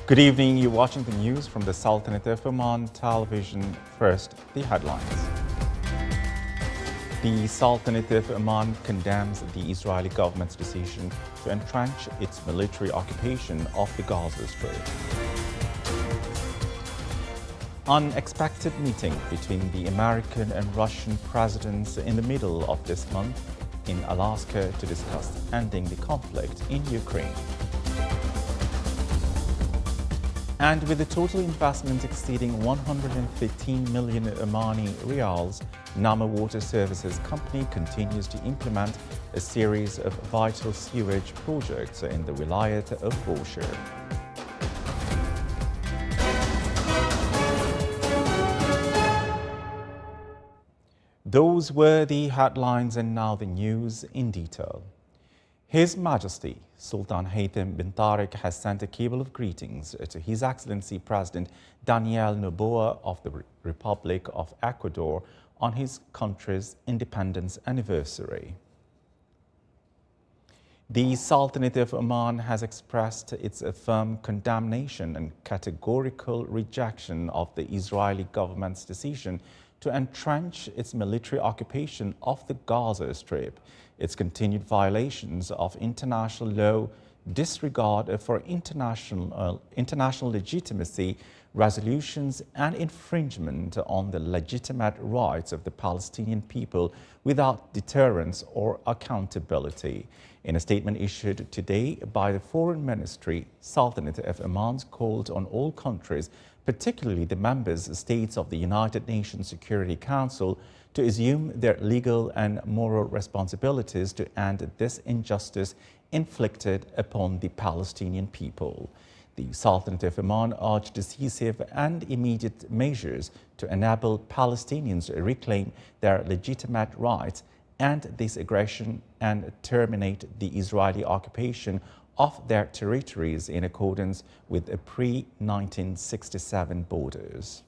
Good evening. You're watching the news from the Sultanate of Oman television. First, the headlines. The Sultanate of Oman condemns the Israeli government's decision to entrench its military occupation of the Gaza Strip. Unexpected meeting between the American and Russian presidents in the middle of this month in Alaska to discuss ending the conflict in Ukraine. And with the total investment exceeding 115 million Omani rials, Nama Water Services Company continues to implement a series of vital sewage projects in the Wilayat of Bushehr. Those were the headlines, and now the news in detail. His Majesty Sultan Haytham bin Tariq has sent a cable of greetings to His Excellency President Daniel Noboa of the Republic of Ecuador on his country's independence anniversary. The Sultanate of Oman has expressed its firm condemnation and categorical rejection of the Israeli government's decision to entrench its military occupation of the Gaza Strip, its continued violations of international law, disregard for international legitimacy, resolutions, and infringement on the legitimate rights of the Palestinian people without deterrence or accountability. In a statement issued today by the Foreign Ministry, Sultanate of Oman called on all countries, particularly the member states of the United Nations Security Council, to assume their legal and moral responsibilities to end this injustice inflicted upon the Palestinian people. The Sultanate of Oman urged decisive and immediate measures to enable Palestinians to reclaim their legitimate rights and this aggression and terminate the Israeli occupation of their territories in accordance with the pre-1967 borders.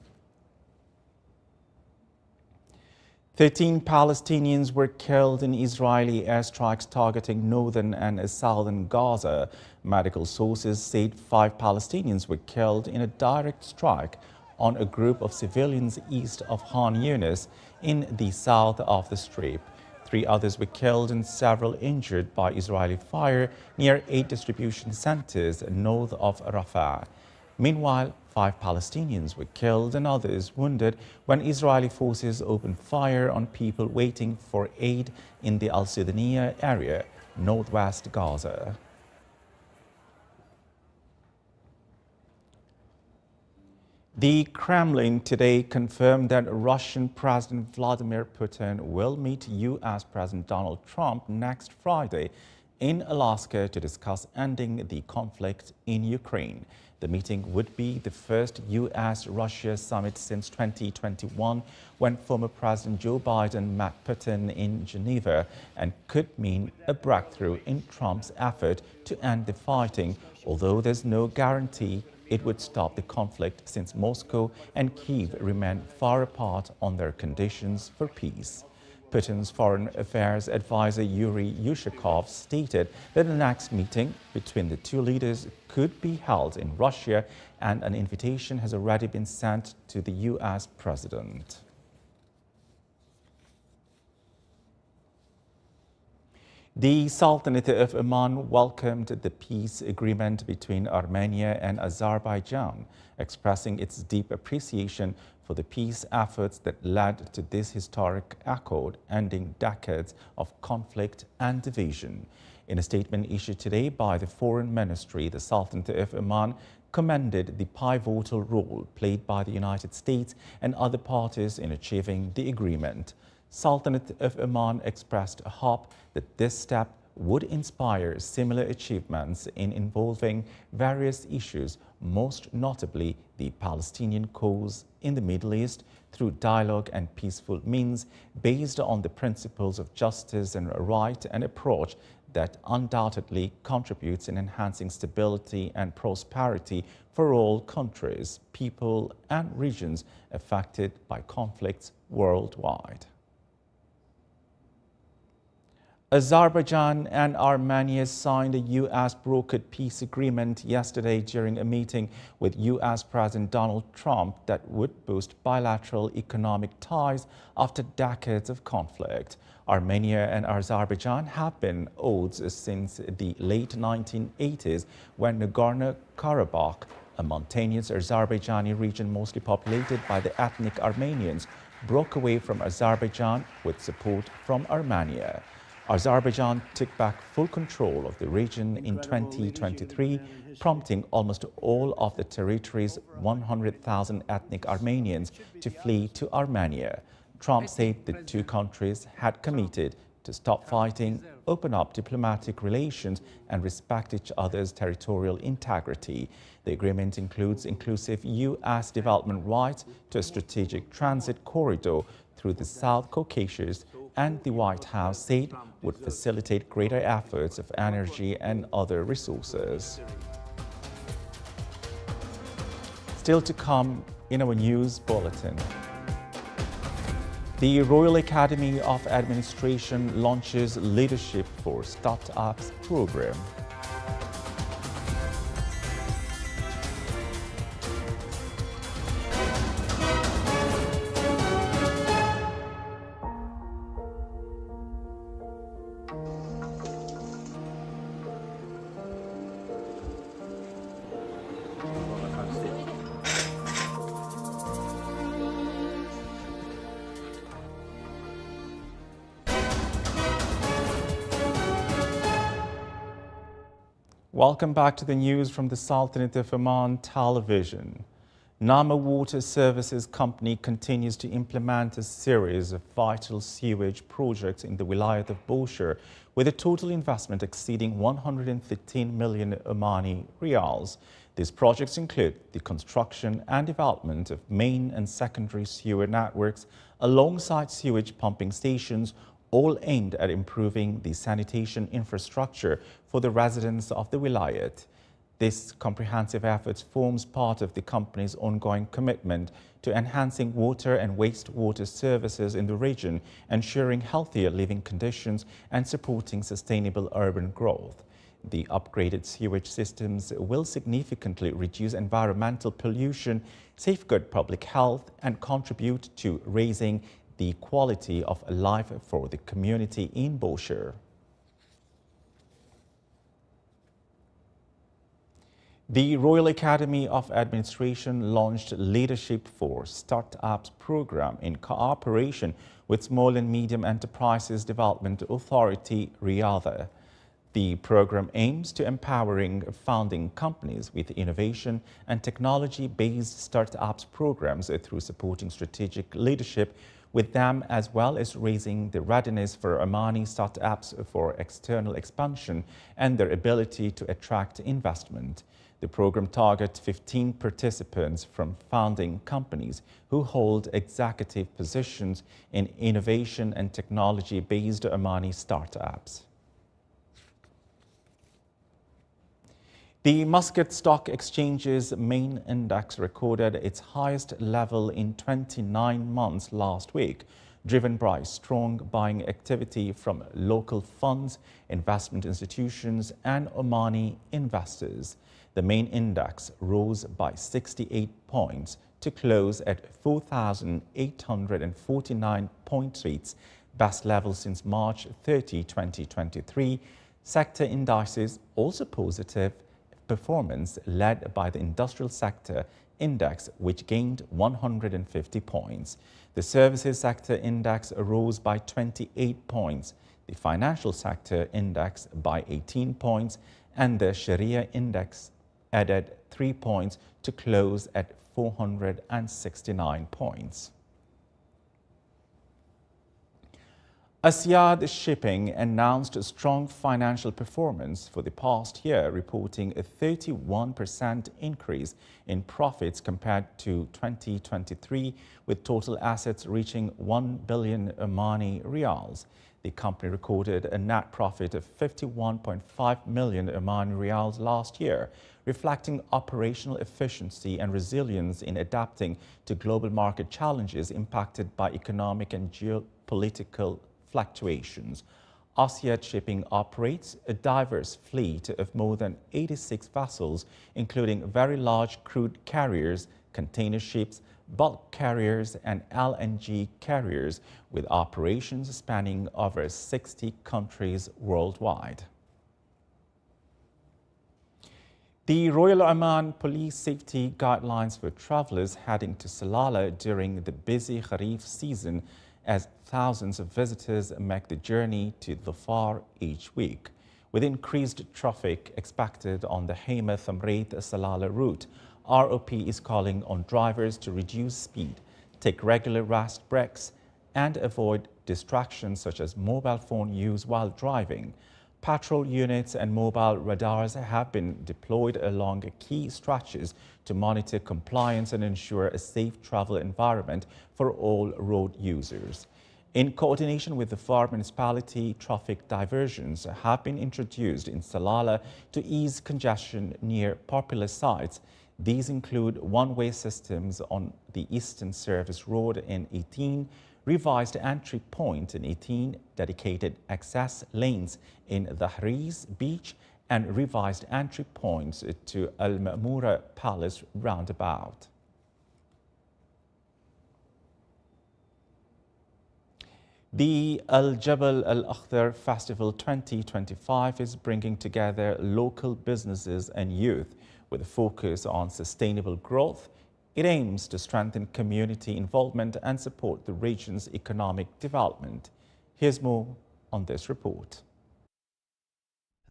13 Palestinians were killed in Israeli airstrikes targeting northern and southern Gaza. Medical sources said 5 Palestinians were killed in a direct strike on a group of civilians east of Khan Yunis in the south of the Strip. 3 others were killed and several injured by Israeli fire near 8 distribution centers north of Rafah. Meanwhile, 5 Palestinians were killed and others wounded when Israeli forces opened fire on people waiting for aid in the Al-Sudaniya area, northwest Gaza. The Kremlin today confirmed that Russian President Vladimir Putin will meet U.S. President Donald Trump next Friday in Alaska to discuss ending the conflict in Ukraine. The meeting would be the first U.S.-Russia summit since 2021, when former President Joe Biden met Putin in Geneva, and could mean a breakthrough in Trump's effort to end the fighting, although there's no guarantee it would stop the conflict, since Moscow and Kyiv remain far apart on their conditions for peace. Putin's foreign affairs advisor Yuri Yushakov stated that the next meeting between the two leaders could be held in Russia, and an invitation has already been sent to the U.S. president. The Sultanate of Oman welcomed the peace agreement between Armenia and Azerbaijan, expressing its deep appreciation for the peace efforts that led to this historic accord, ending decades of conflict and division. In a statement issued today by the Foreign Ministry, the Sultanate of Oman commended the pivotal role played by the United States and other parties in achieving the agreement. Sultanate of Oman expressed hope that this step would inspire similar achievements in involving various issues, most notably the Palestinian cause in the Middle East, through dialogue and peaceful means based on the principles of justice and right, an approach that undoubtedly contributes in enhancing stability and prosperity for all countries, people, and regions affected by conflicts worldwide. Azerbaijan and Armenia signed a U.S.-brokered peace agreement yesterday during a meeting with U.S. President Donald Trump that would boost bilateral economic ties after decades of conflict. Armenia and Azerbaijan have been at odds since the late 1980s when Nagorno-Karabakh, a mountainous Azerbaijani region mostly populated by the ethnic Armenians, broke away from Azerbaijan with support from Armenia. Azerbaijan took back full control of the region in 2023, prompting almost all of the territory's 100,000 ethnic Armenians to flee to Armenia. Trump said the two countries had committed to stop fighting, open up diplomatic relations, and respect each other's territorial integrity. The agreement includes inclusive U.S. development rights to a strategic transit corridor through the South Caucasus, and the White House said would facilitate greater efforts of energy and other resources. Still to come in our news bulletin. The Royal Academy of Administration launches Leadership for Startups program. Welcome back to the news from the Sultanate of Oman television. Nama Water Services Company continues to implement a series of vital sewage projects in the Wilayat of Bushehr, with a total investment exceeding 115 million Omani riyals. These projects include the construction and development of main and secondary sewer networks alongside sewage pumping stations, all aimed at improving the sanitation infrastructure for the residents of the Wilayat. This comprehensive effort forms part of the company's ongoing commitment to enhancing water and wastewater services in the region, ensuring healthier living conditions and supporting sustainable urban growth. The upgraded sewage systems will significantly reduce environmental pollution, safeguard public health, and contribute to raising the quality of life for the community in Bushehr. The Royal Academy of Administration launched Leadership for Startups program in cooperation with Small and Medium Enterprises Development Authority, Riyadh. The program aims to empowering founding companies with innovation and technology-based startups programs through supporting strategic leadership with them, as well as raising the readiness for Omani startups for external expansion and their ability to attract investment. The program targets 15 participants from founding companies who hold executive positions in innovation and technology-based Omani startups. The Muscat Stock Exchange's main index recorded its highest level in 29 months last week, driven by strong buying activity from local funds, investment institutions, and Omani investors. The main index rose by 68 points to close at 4,849 points, its best level since March 30, 2023. Sector indices also positive performance led by the industrial sector index, which gained 150 points. The services sector index rose by 28 points, the financial sector index by 18 points, and the Sharia index added 3 points to close at 469 points. Asyad Shipping announced a strong financial performance for the past year, reporting a 31% increase in profits compared to 2023, with total assets reaching 1 billion Omani riyals. The company recorded a net profit of 51.5 million Omani riyals last year, reflecting operational efficiency and resilience in adapting to global market challenges impacted by economic and geopolitical fluctuations. Asiyat Shipping operates a diverse fleet of more than 86 vessels, including very large crude carriers, container ships, bulk carriers and LNG carriers, with operations spanning over 60 countries worldwide. The Royal Oman Police Safety Guidelines for travellers heading to Salalah during the busy Kharif season, as thousands of visitors make the journey to Dhofar each week. With increased traffic expected on the Hema Thamreit Salalah route, ROP is calling on drivers to reduce speed, take regular rest breaks, and avoid distractions such as mobile phone use while driving. Patrol units and mobile radars have been deployed along key stretches to monitor compliance and ensure a safe travel environment for all road users. In coordination with the Dhofar municipality, traffic diversions have been introduced in Salalah to ease congestion near popular sites. These include one-way systems on the Eastern Service Road in 18, revised entry point in 18, dedicated access lanes in the Hariz Beach, and revised entry points to Al Ma'mura Palace roundabout. The Jabal Akhdhar Festival 2025 is bringing together local businesses and youth with a focus on sustainable growth. It aims to strengthen community involvement and support the region's economic development. Here's more on this report.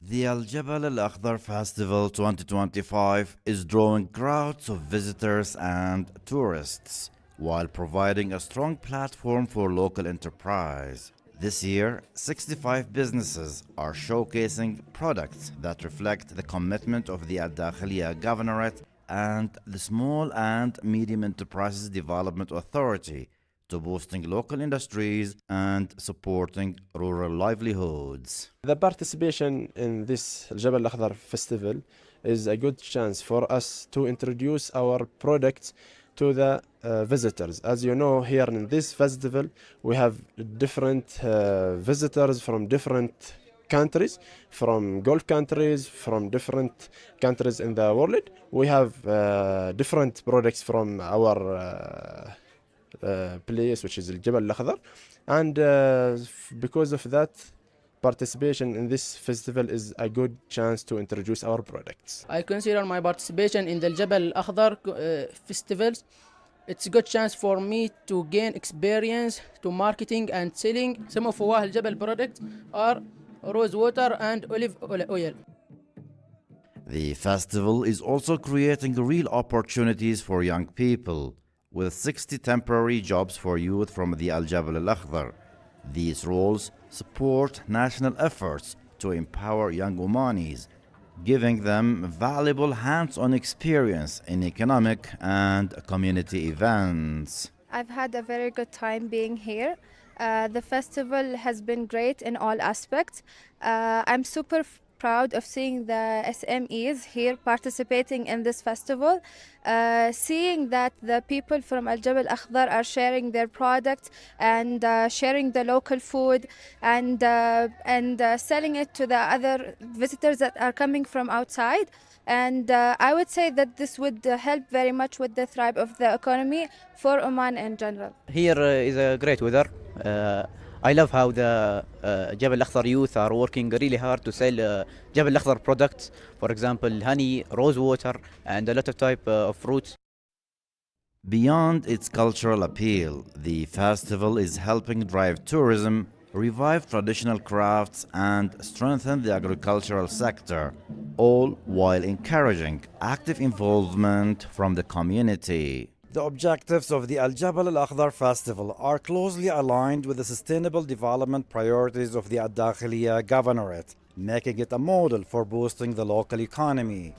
The Jabal Akhdhar Festival 2025 is drawing crowds of visitors and tourists, while providing a strong platform for local enterprise. This year, 65 businesses are showcasing products that reflect the commitment of the Al-Dakhiliya Governorate and the Small and Medium Enterprises Development Authority to boosting local industries and supporting rural livelihoods. The participation in this Jabal Akhdhar Festival is a good chance for us to introduce our products to the visitors. As you know, here in this festival, we have different visitors from different countries, from Gulf countries, from different countries in the world. We have different products from our place, which is Jabal Akhdhar, and because of that, participation in this festival is a good chance to introduce our products. I consider my participation in the Jabal Akhdhar festivals. It's a good chance for me to gain experience to marketing and selling. Some of our Jabal products are rose water and olive oil. The festival is also creating real opportunities for young people, with 60 temporary jobs for youth from the Jabal Akhdhar. These roles support national efforts to empower young Omanis, giving them valuable hands-on experience in economic and community events. I've had a very good time being here. The festival has been great in all aspects. I'm super proud of seeing the SMEs here participating in this festival, seeing that the people from Jabal Akhdhar are sharing their products and sharing the local food and selling it to the other visitors that are coming from outside. And I would say that this would help very much with the thrive of the economy for Oman in general. Here is a great weather. I love how the Jabal Akhdhar youth are working really hard to sell Jabal Akhdhar products, for example, honey, rose water, and a lot of type of fruits. Beyond its cultural appeal, the festival is helping drive tourism, revive traditional crafts, and strengthen the agricultural sector, all while encouraging active involvement from the community. The objectives of the Jabal Akhdhar Festival are closely aligned with the sustainable development priorities of the Al-Dakhiliya Governorate, making it a model for boosting the local economy.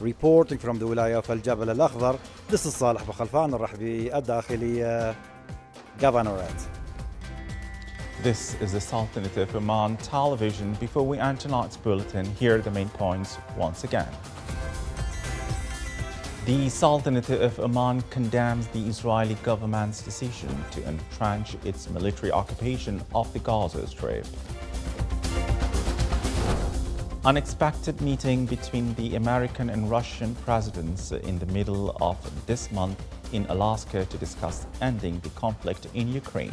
Reporting from the Wilaya of Jabal Akhdhar, this is Salih Bakhalfan al-Rahbi, Al-Dakhiliya Governorate. This is the Sultanate of Oman television. Before we end tonight's bulletin, here are the main points once again. The Sultanate of Oman condemns the Israeli government's decision to entrench its military occupation of the Gaza Strip. Unexpected meeting between the American and Russian presidents in the middle of this month in Alaska to discuss ending the conflict in Ukraine.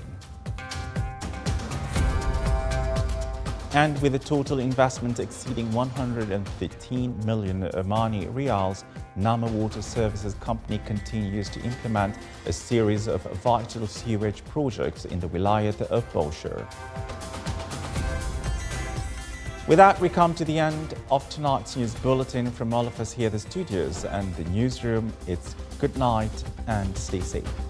And with a total investment exceeding 115 million Omani Riyals, Nama Water Services Company continues to implement a series of vital sewage projects in the Wilayat of Boshar. With that, we come to the end of tonight's news bulletin. From all of us here at the studios and the newsroom, it's good night and stay safe.